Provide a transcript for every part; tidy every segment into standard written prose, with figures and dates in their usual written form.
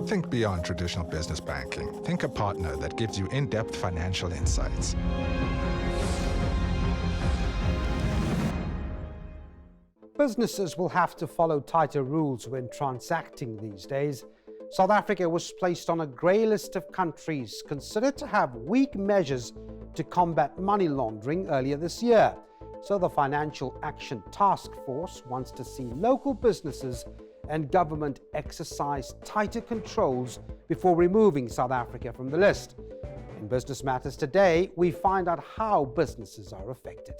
Think beyond traditional business banking. Think a partner that gives you in-depth financial insights. Businesses will have to follow tighter rules when transacting these days. South Africa was placed on a grey list of countries considered to have weak measures to combat money laundering earlier this year. So the Financial Action Task Force wants to see local businesses and government exercise tighter controls before removing South Africa from the list. In Business Matters today, we find out how businesses are affected.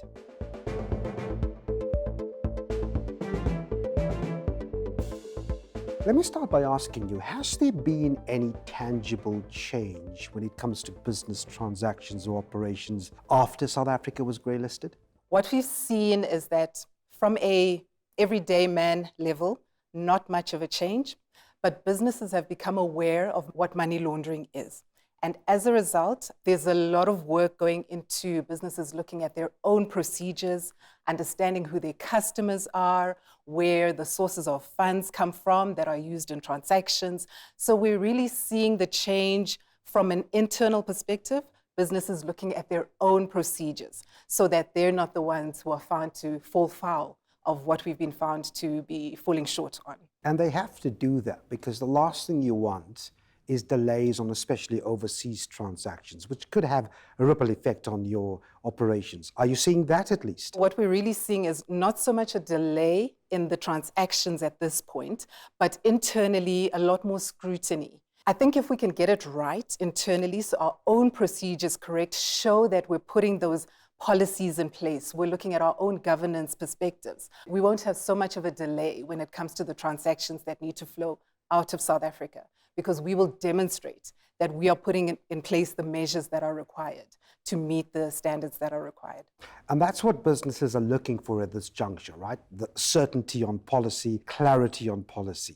Let me start by asking you, has there been any tangible change when it comes to business transactions or operations after South Africa was grey-listed? What we've seen is that from a everyday man level, not much of a change, but businesses have become aware of what money laundering is. And as a result, there's a lot of work going into businesses looking at their own procedures, understanding who their customers are, where the sources of funds come from that are used in transactions. So we're really seeing the change from an internal perspective, businesses looking at their own procedures so that they're not the ones who are found to fall foul of what we've been found to be falling short on. And they have to do that because the last thing you want is delays on especially overseas transactions, which could have a ripple effect on your operations. Are you seeing that at least? What we're really seeing is not so much a delay in the transactions at this point, but internally a lot more scrutiny. I think if we can get it right internally, so our own procedures correct, show that we're putting those policies in place, we're looking at our own governance perspectives, we won't have so much of a delay when it comes to the transactions that need to flow out of South Africa, because we will demonstrate that we are putting in place the measures that are required to meet the standards that are required. And that's what businesses are looking for at this juncture, right? The certainty on policy, clarity on policy.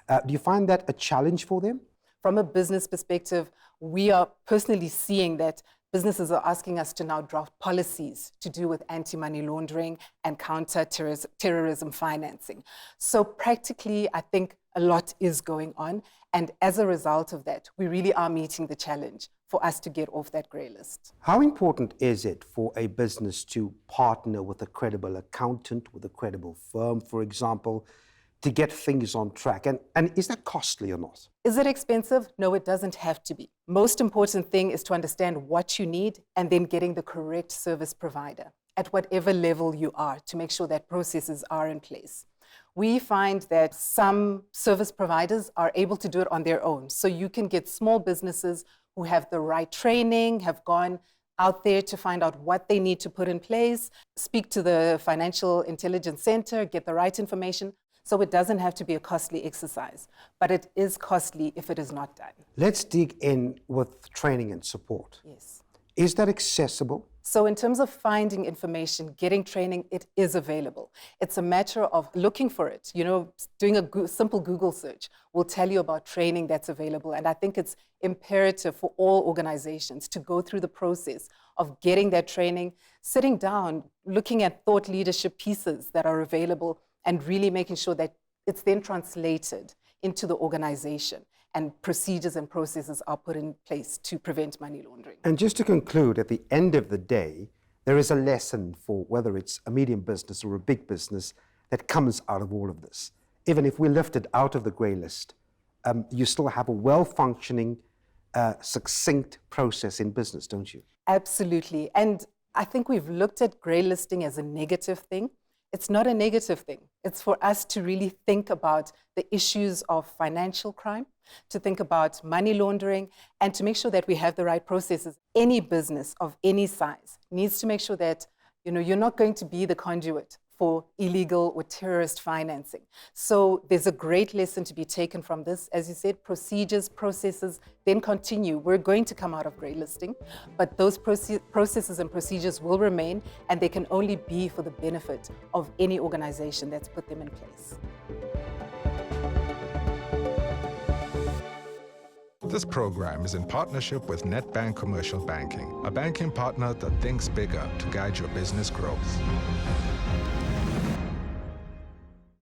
Do you find that a challenge for them? From a business perspective, we are personally seeing that businesses are asking us to now draft policies to do with anti-money laundering and counter-terrorism financing. So practically, I think a lot is going on. And as a result of that, we really are meeting the challenge for us to get off that grey list. How important is it for a business to partner with a credible accountant, with a credible firm, for example, to get things on track? And is that costly or not? Is it expensive? No, it doesn't have to be. Most important thing is to understand what you need and then getting the correct service provider at whatever level you are to make sure that processes are in place. We find that some service providers are able to do it on their own. So you can get small businesses who have the right training, have gone out there to find out what they need to put in place, speak to the Financial Intelligence Center, get the right information. So it doesn't have to be a costly exercise, but it is costly if it is not done. Let's dig in with training and support. Yes. Is that accessible? So in terms of finding information, getting training, it is available. It's a matter of looking for it. You know, doing a simple Google search will tell you about training that's available. And I think it's imperative for all organizations to go through the process of getting that training, sitting down, looking at thought leadership pieces that are available, and really making sure that it's then translated into the organization and procedures and processes are put in place to prevent money laundering. And just to conclude, at the end of the day, there is a lesson for whether it's a medium business or a big business that comes out of all of this. Even if we lift it out of the grey list, you still have a well-functioning, succinct process in business, don't you? Absolutely. And I think we've looked at grey listing as a negative thing. It's not a negative thing. It's for us to really think about the issues of financial crime, to think about money laundering, and to make sure that we have the right processes. Any business of any size needs to make sure that, you know, you're not going to be the conduit for illegal or terrorist financing. So there's a great lesson to be taken from this. As you said, procedures, processes, then continue. We're going to come out of grey listing, but those processes and procedures will remain, and they can only be for the benefit of any organization that's put them in place. This program is in partnership with Nedbank Commercial Banking, a banking partner that thinks bigger to guide your business growth.